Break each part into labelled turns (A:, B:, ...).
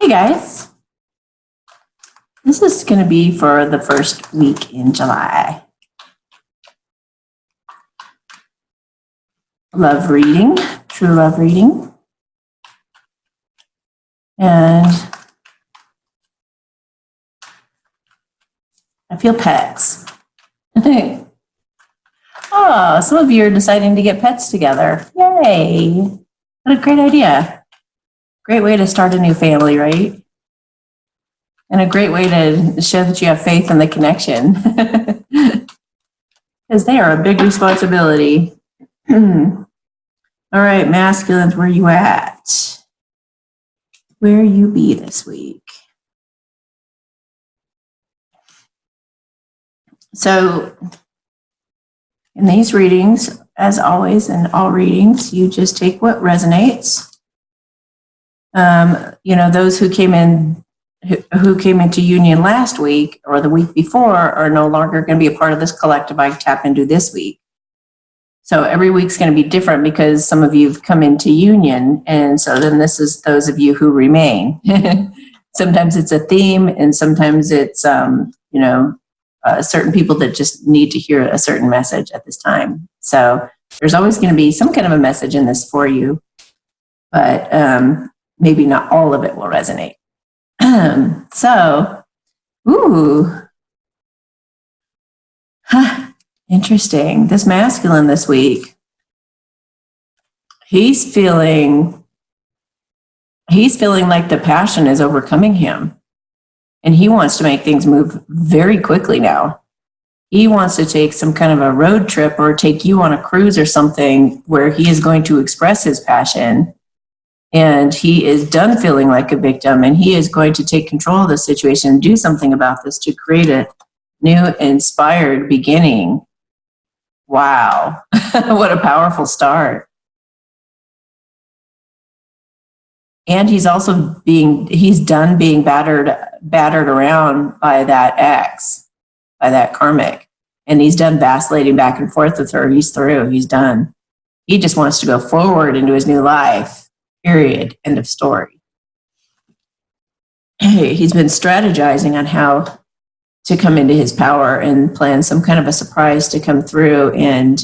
A: Hey guys, this is going to be for the first week in July. Love reading, true love reading. And I feel pets. Oh, some of you are deciding to get pets together. Yay. What a great idea. Great way to start a new family, right? And a great way to show that you have faith in the connection. Because they are a big responsibility. All right, masculines, where you at? Where you be this week? So, in these readings, as always, in all readings, you just take what resonates. Those who came into union last week or the week before are no longer going to be a part of this collective I tap into this week. So every week's going to be different because some of you have come into union, and so then this is those of you who remain. Sometimes it's a theme, and sometimes it's certain people that just need to hear a certain message at this time. So there's always going to be some kind of a message in this for you, but maybe not all of it will resonate. Interesting. This masculine this week, he's feeling like the passion is overcoming him. And he wants to make things move very quickly now. He wants to take some kind of a road trip or take you on a cruise or something where he is going to express his passion. And he is done feeling like a victim, and he is going to take control of the situation and do something about this to create a new, inspired beginning. Wow. What a powerful start. And he's also he's done being battered around by that ex, by that karmic. And he's done vacillating back and forth with her. He's through, he's done. He just wants to go forward into his new life. Period. End of story. He's been strategizing on how to come into his power and plan some kind of a surprise to come through. And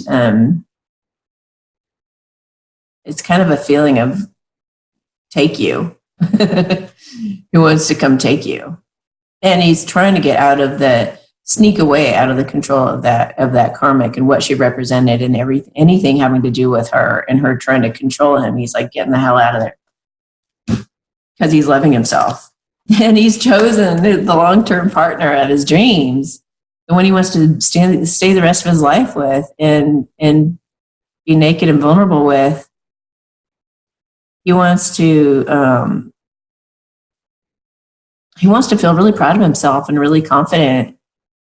A: it's kind of a feeling of take you. He wants to come take you. And he's trying to get sneak away out of the control of that karmic and what she represented and anything having to do with her and her trying to control him. He's like getting the hell out of there because he's loving himself. And he's chosen the long-term partner of his dreams, the one he wants to stay the rest of his life with and be naked and vulnerable with. He wants to feel really proud of himself and really confident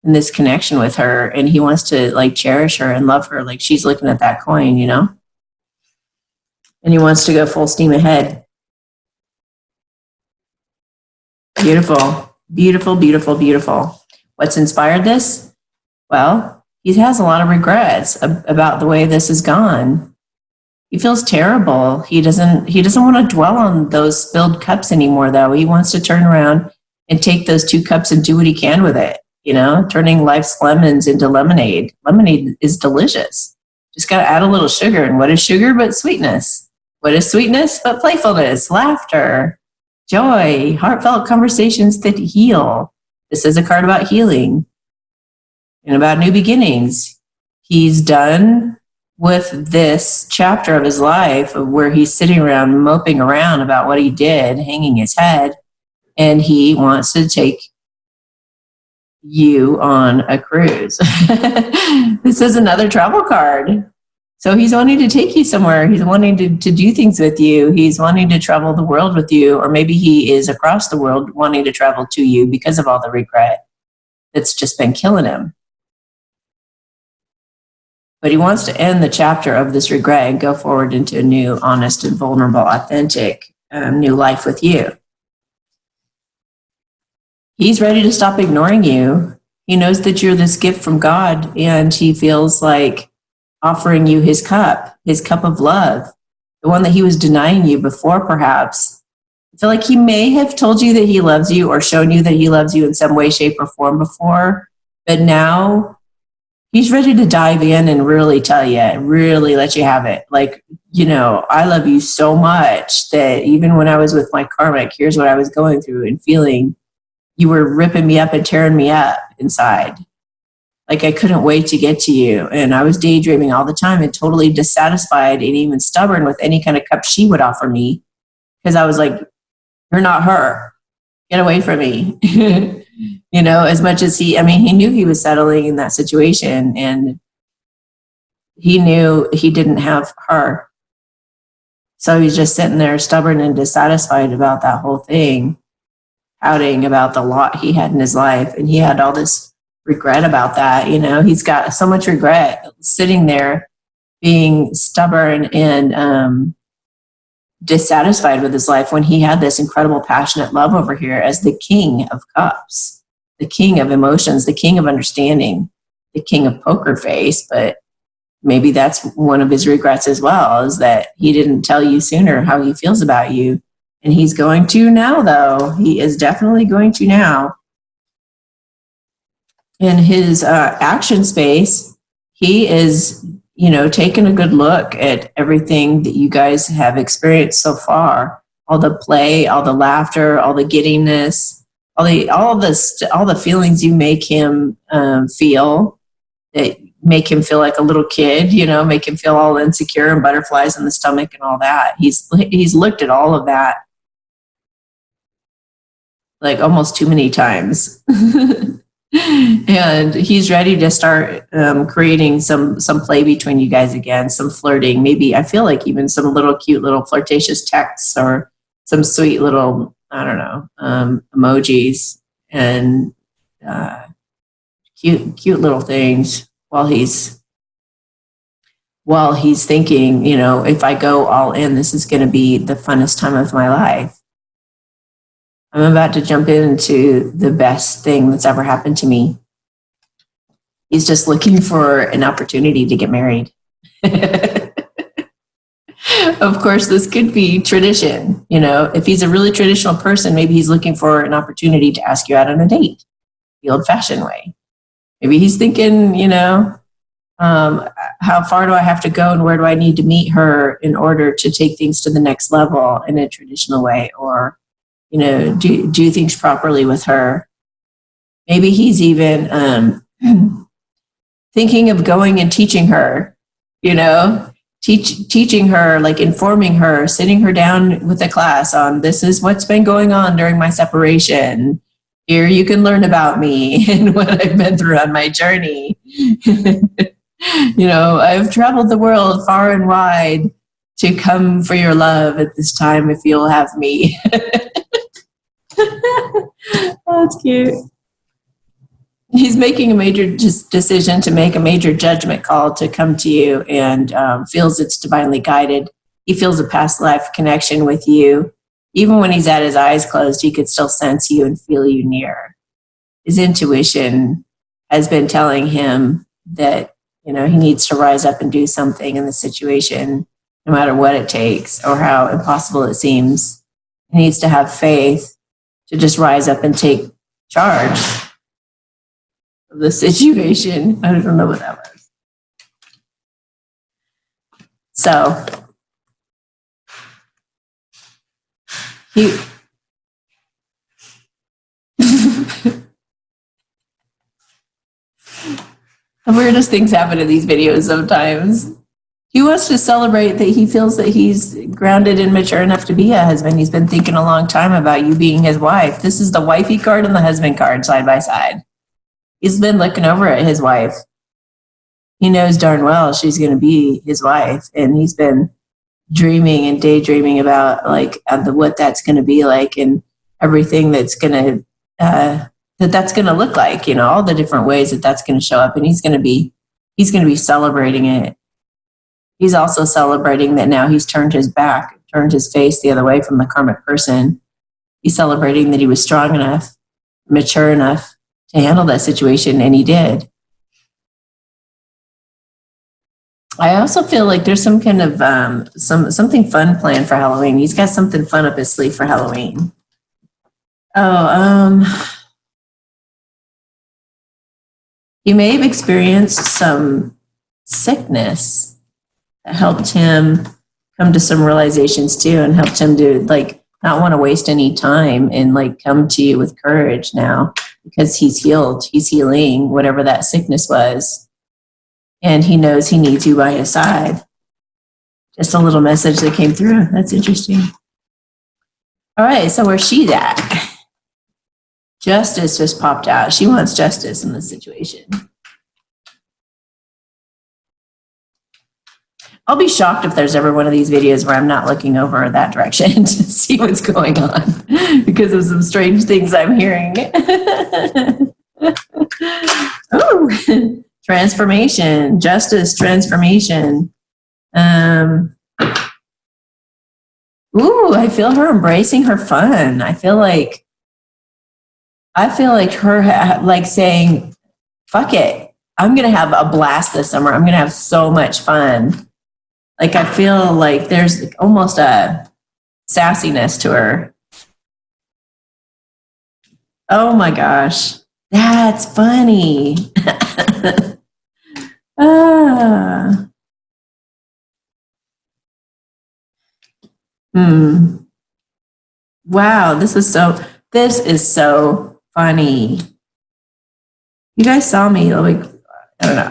A: in this connection with her, and he wants to cherish her and love her like she's looking at that coin, and he wants to go full steam ahead. Beautiful, beautiful, beautiful, beautiful. What's inspired this? Well, he has a lot of regrets about the way this has gone. He feels terrible. He doesn't want to dwell on those spilled cups anymore, though. He wants to turn around and take those 2 cups and do what he can with it. Turning life's lemons into lemonade. Lemonade is delicious. Just got to add a little sugar. And what is sugar but sweetness? What is sweetness but playfulness, laughter, joy, heartfelt conversations that heal. This is a card about healing and about new beginnings. He's done with this chapter of his life where he's sitting around moping around about what he did, hanging his head, and he wants to take you on a cruise. This is another travel card. So he's wanting to take you somewhere. He's wanting to do things with you. He's wanting to travel the world with you, or maybe he is across the world wanting to travel to you because of all the regret that's just been killing him. But he wants to end the chapter of this regret and go forward into a new, honest and vulnerable, authentic new life with you. He's ready to stop ignoring you. He knows that you're this gift from God, and he feels like offering you his cup of love, the one that he was denying you before, perhaps. I feel like he may have told you that he loves you or shown you that he loves you in some way, shape, or form before, but now he's ready to dive in and really tell you, really let you have it. Like, I love you so much that even when I was with my karmic, here's what I was going through and feeling. You were ripping me up and tearing me up inside. Like, I couldn't wait to get to you. And I was daydreaming all the time and totally dissatisfied and even stubborn with any kind of cup she would offer me. Because I was like, you're not her. Get away from me. As much as he knew he was settling in that situation, and he knew he didn't have her. So he's just sitting there stubborn and dissatisfied about that whole thing, outing about the lot he had in his life. And he had all this regret about that. He's got so much regret sitting there being stubborn and dissatisfied with his life when he had this incredible passionate love over here as the king of cups, the king of emotions, the king of understanding, the king of poker face. But maybe that's one of his regrets as well, is that he didn't tell you sooner how he feels about you. And he's going to now, though. He is definitely going to now. In his action space, he is taking a good look at everything that you guys have experienced so far. All the play, all the laughter, all the giddiness, all the feelings you make him feel, that make him feel like a little kid, make him feel all insecure and butterflies in the stomach and all that. He's looked at all of that like almost too many times. And he's ready to start creating some play between you guys again, some flirting, maybe. I feel like even some little cute little flirtatious texts or some sweet little, I don't know, emojis and cute little things while he's thinking, if I go all in, this is going to be the funnest time of my life. I'm about to jump into the best thing that's ever happened to me. He's just looking for an opportunity to get married. Of course, this could be tradition. If he's a really traditional person, maybe he's looking for an opportunity to ask you out on a date, the old-fashioned way. Maybe he's thinking, how far do I have to go and where do I need to meet her in order to take things to the next level in a traditional way, or do things properly with her. Maybe he's even thinking of going and teaching her, teaching her, like informing her, sitting her down with a class on, this is what's been going on during my separation. Here you can learn about me and what I've been through on my journey. I've traveled the world far and wide to come for your love at this time if you'll have me. Oh, that's cute. He's making a major decision to make a major judgment call to come to you, and feels it's divinely guided. He feels a past life connection with you. Even when he's had his eyes closed, he could still sense you and feel you near. His intuition has been telling him that, he needs to rise up and do something in the situation, no matter what it takes or how impossible it seems. He needs to have faith to just rise up and take charge of the situation. I don't know what that was. So the weirdest things happen in these videos sometimes. He wants to celebrate that he feels that he's grounded and mature enough to be a husband. He's been thinking a long time about you being his wife. This is the wifey card and the husband card side by side. He's been looking over at his wife. He knows darn well she's going to be his wife. And he's been dreaming and daydreaming about what that's going to be like and everything that's going to, that's going to look like, all the different ways that that's going to show up. And he's going to be celebrating it. He's also celebrating that now he's turned his face the other way from the karmic person. He's celebrating that he was strong enough, mature enough to handle that situation, and he did. I also feel like there's some kind of something fun planned for Halloween. He's got something fun up his sleeve for Halloween. He may have experienced some sickness that helped him come to some realizations too, and helped him to like not want to waste any time and like come to you with courage now, because he's healed. He's healing whatever that sickness was. And he knows he needs you by his side. Just a little message that came through. That's interesting. All right, so where's she at? Justice just popped out. She wants justice in this situation. I'll be shocked if there's ever one of these videos where I'm not looking over that direction to see what's going on because of some strange things I'm hearing. Oh, transformation, justice, transformation. Ooh, I feel her embracing her fun. I feel like her like saying, fuck it. I'm going to have a blast this summer. I'm going to have so much fun. Like, I feel like there's almost a sassiness to her. Oh my gosh. That's funny. Wow, this is so funny. You guys saw me, like, I don't know,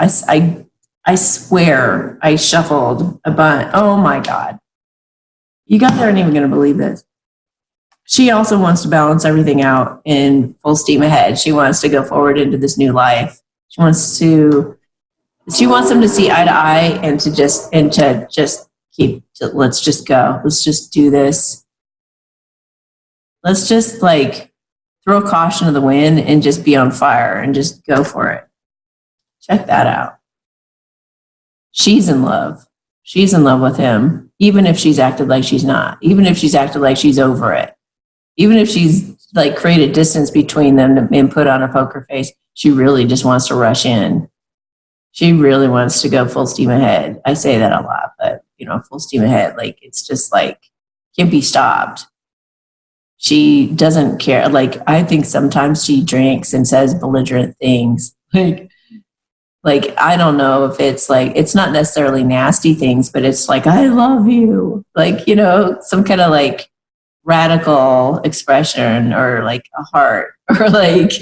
A: I swear I shuffled a bunch. Oh my God. You guys aren't even going to believe this. She also wants to balance everything out in full steam ahead. She wants to go forward into this new life. She wants them to see eye to eye and to just let's just go. Let's just do this. Let's just like throw caution to the wind and just be on fire and just go for it. Check that out. She's in love. She's in love with him, even if she's acted like she's not, even if she's acted like she's over it, even if she's like created distance between them and put on a poker face. She really just wants to rush in. She really wants to go full steam ahead. I say that a lot, but full steam ahead. Like, it's just like, can't be stopped. She doesn't care. Like, I think sometimes she drinks and says belligerent things. Like, I don't know if it's like, it's not necessarily nasty things, but it's like, I love you. Like, some kind of like radical expression, or like a heart, or like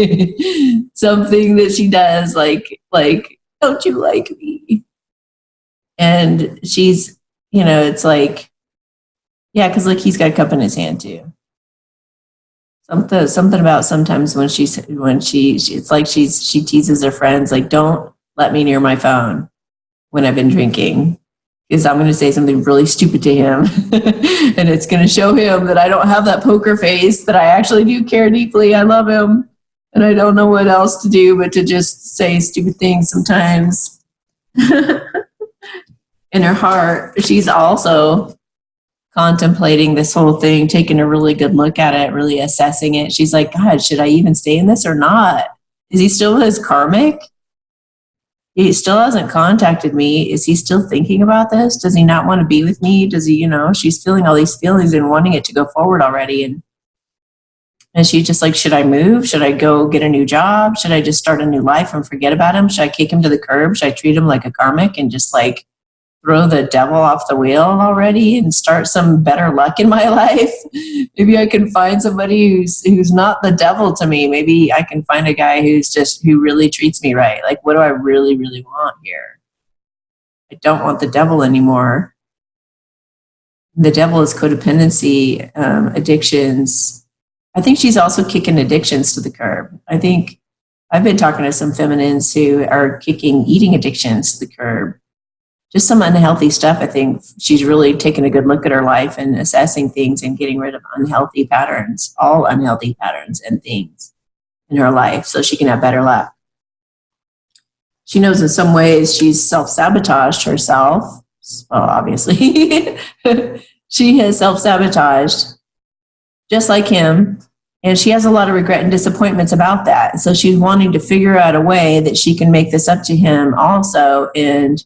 A: something that she does, like, don't you like me? And she's, it's like, yeah, because like he's got a cup in his hand too. Something about sometimes when she it's like she teases her friends, like, don't let me near my phone when I've been drinking, because I'm going to say something really stupid to him and it's going to show him that I don't have that poker face, that I actually do care deeply. I love him and I don't know what else to do but to just say stupid things sometimes. In her heart, she's also contemplating this whole thing, taking a really good look at it, really assessing it. She's like, God, should I even stay in this or not? Is he still his karmic? He still hasn't contacted me. Is he still thinking about this? Does he not want to be with me? Does he, she's feeling all these feelings and wanting it to go forward already. And she's just like, should I move? Should I go get a new job? Should I just start a new life and forget about him? Should I kick him to the curb? Should I treat him like a karmic and just like throw the devil off the wheel already and start some better luck in my life? Maybe I can find somebody who's not the devil to me. Maybe I can find a guy who really treats me right. Like, what do I really, really want here? I don't want the devil anymore. The devil is codependency, addictions. I think she's also kicking addictions to the curb. I think I've been talking to some feminines who are kicking eating addictions to the curb. Just some unhealthy stuff. I think she's really taking a good look at her life and assessing things and getting rid of unhealthy patterns, all unhealthy patterns and things in her life, so she can have better luck. She knows in some ways she's self-sabotaged herself. Well, obviously, she has self-sabotaged just like him. And she has a lot of regret and disappointments about that. So she's wanting to figure out a way that she can make this up to him also. And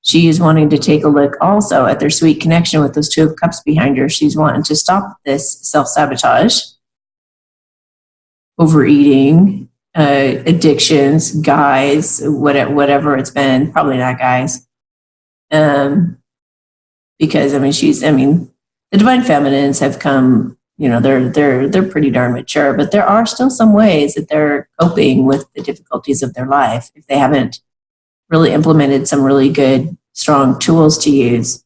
A: she is wanting to take a look also at their sweet connection with those Two of Cups behind her. She's wanting to stop this self-sabotage, overeating, addictions, guys, whatever it's been. Probably not guys. Because the divine feminines have come, they're pretty darn mature, but there are still some ways that they're coping with the difficulties of their life if they haven't really implemented some really good, strong tools to use.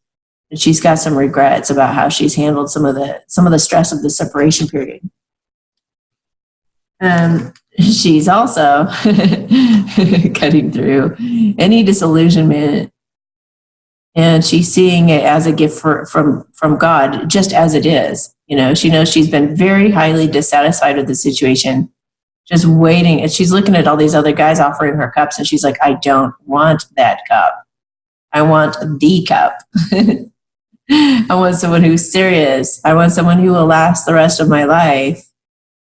A: And she's got some regrets about how she's handled some of the stress of the separation period. She's also cutting through any disillusionment, and she's seeing it as a gift from God, just as it is. She knows she's been very highly dissatisfied with the situation, just waiting. And she's looking at all these other guys offering her cups, and she's like, I don't want that cup. I want the cup. I want someone who's serious. I want someone who will last the rest of my life.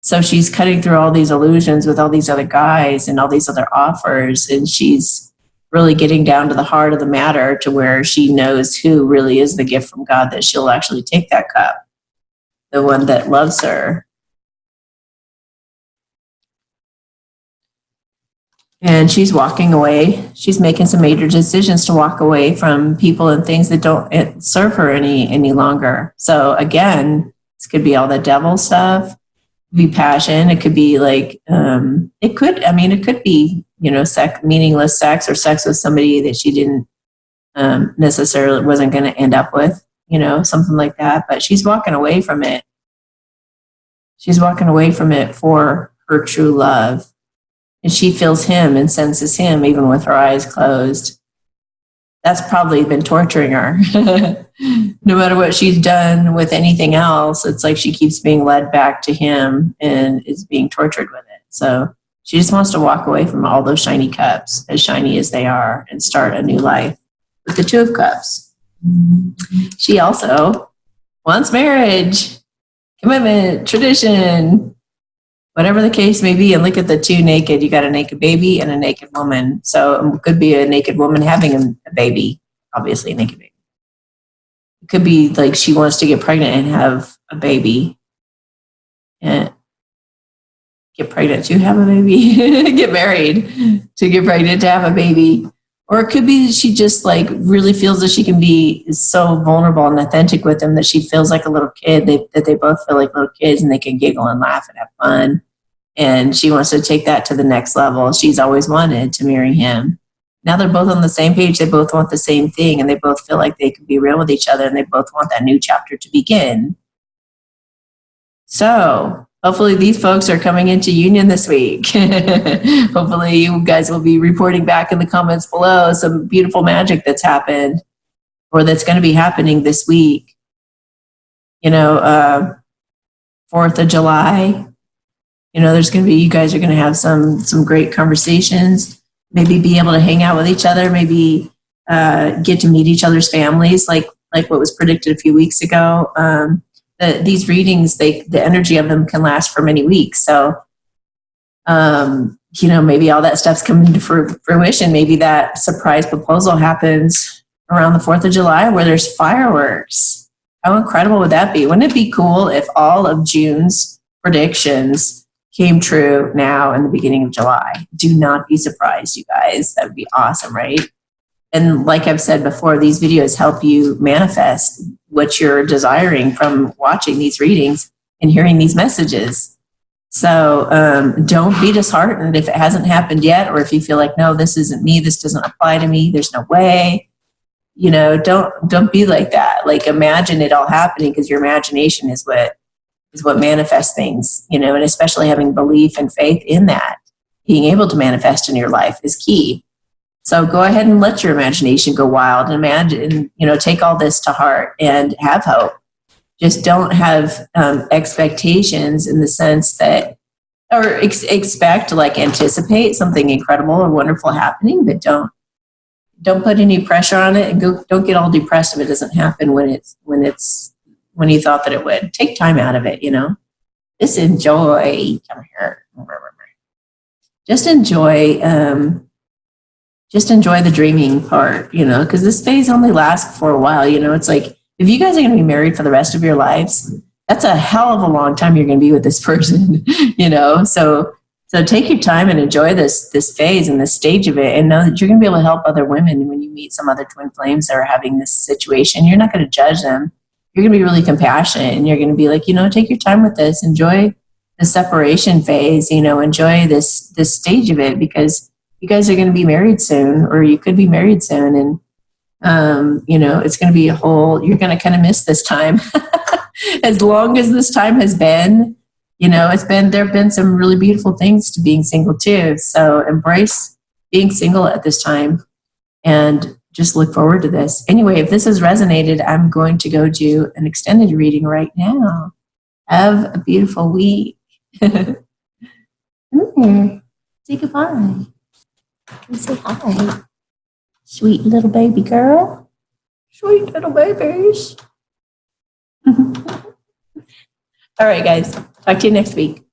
A: So she's cutting through all these illusions with all these other guys and all these other offers, and she's really getting down to the heart of the matter, to where she knows who really is the gift from God, that she'll actually take that cup, the one that loves her. And she's walking away. She's making some major decisions to walk away from people and things that don't serve her any longer. So again, this could be all the devil stuff. It could be passion. It could be like, it could be, meaningless sex, or sex with somebody that she didn't necessarily wasn't going to end up with, something like that. But she's walking away from it. She's walking away from it for her true love. And she feels him and senses him even with her eyes closed. That's probably been torturing her. No matter what she's done with anything else, it's like she keeps being led back to him and is being tortured with it. So she just wants to walk away from all those shiny cups, as shiny as they are, and start a new life with the Two of Cups. She also wants marriage, commitment, tradition, whatever the case may be. And look at the two naked. You got a naked baby and a naked woman. So it could be a naked woman having a baby, obviously a naked baby. It could be like she wants to get pregnant and have a baby. And get pregnant to have a baby. Get married to get pregnant to have a baby. Or it could be that she just like really feels that she can be so vulnerable and authentic with them, that she feels like a little kid, that they both feel like little kids, and they can giggle and laugh and have fun. And she wants to take that to the next level. She's always wanted to marry him. Now they're both on the same page. They both want the same thing, and they both feel like they can be real with each other, and they both want that new chapter to begin. So hopefully these folks are coming into union this week. Hopefully you guys will be reporting back in the comments below some beautiful magic that's happened, or that's going to be happening this week. 4th of July, you guys are going to have some great conversations, maybe be able to hang out with each other, maybe get to meet each other's families, like what was predicted a few weeks ago. These readings, the energy of them can last for many weeks. So, maybe all that stuff's coming to fruition. Maybe that surprise proposal happens around the 4th of July, where there's fireworks. How incredible would that be? Wouldn't it be cool if all of June's predictions came true now in the beginning of July? Do not be surprised, you guys. That would be awesome, right? And like I've said before, these videos help you manifest what you're desiring from watching these readings and hearing these messages. So don't be disheartened if it hasn't happened yet, or if you feel like, no, this isn't me, this doesn't apply to me, there's no way. Don't be like that. Like, imagine it all happening, because your imagination is what manifests things, and especially having belief and faith in that, being able to manifest in your life is key. So go ahead and let your imagination go wild and imagine, take all this to heart and have hope. Just don't have expectations in the sense that, or expect, like anticipate something incredible or wonderful happening, but don't put any pressure on it, and don't get all depressed if it doesn't happen when you thought that it would. Take time out of it, Just enjoy. Come here. Just enjoy just enjoy the dreaming part, because this phase only lasts for a while. It's like, if you guys are going to be married for the rest of your lives, that's a hell of a long time you're going to be with this person, So take your time and enjoy this phase and this stage of it, and know that you're going to be able to help other women when you meet some other twin flames that are having this situation. You're not going to judge them. You're going to be really compassionate, and you're going to be like, take your time with this. Enjoy the separation phase, enjoy this stage of it, because you guys are going to be married soon, or you could be married soon. And, it's going to be you're going to kind of miss this time. As long as this time has been, there have been some really beautiful things to being single too. So embrace being single at this time and just look forward to this. Anyway, if this has resonated, I'm going to go do an extended reading right now. Have a beautiful week. Say goodbye. Say hi. Sweet little baby girl. Sweet little babies. All right, guys. Talk to you next week.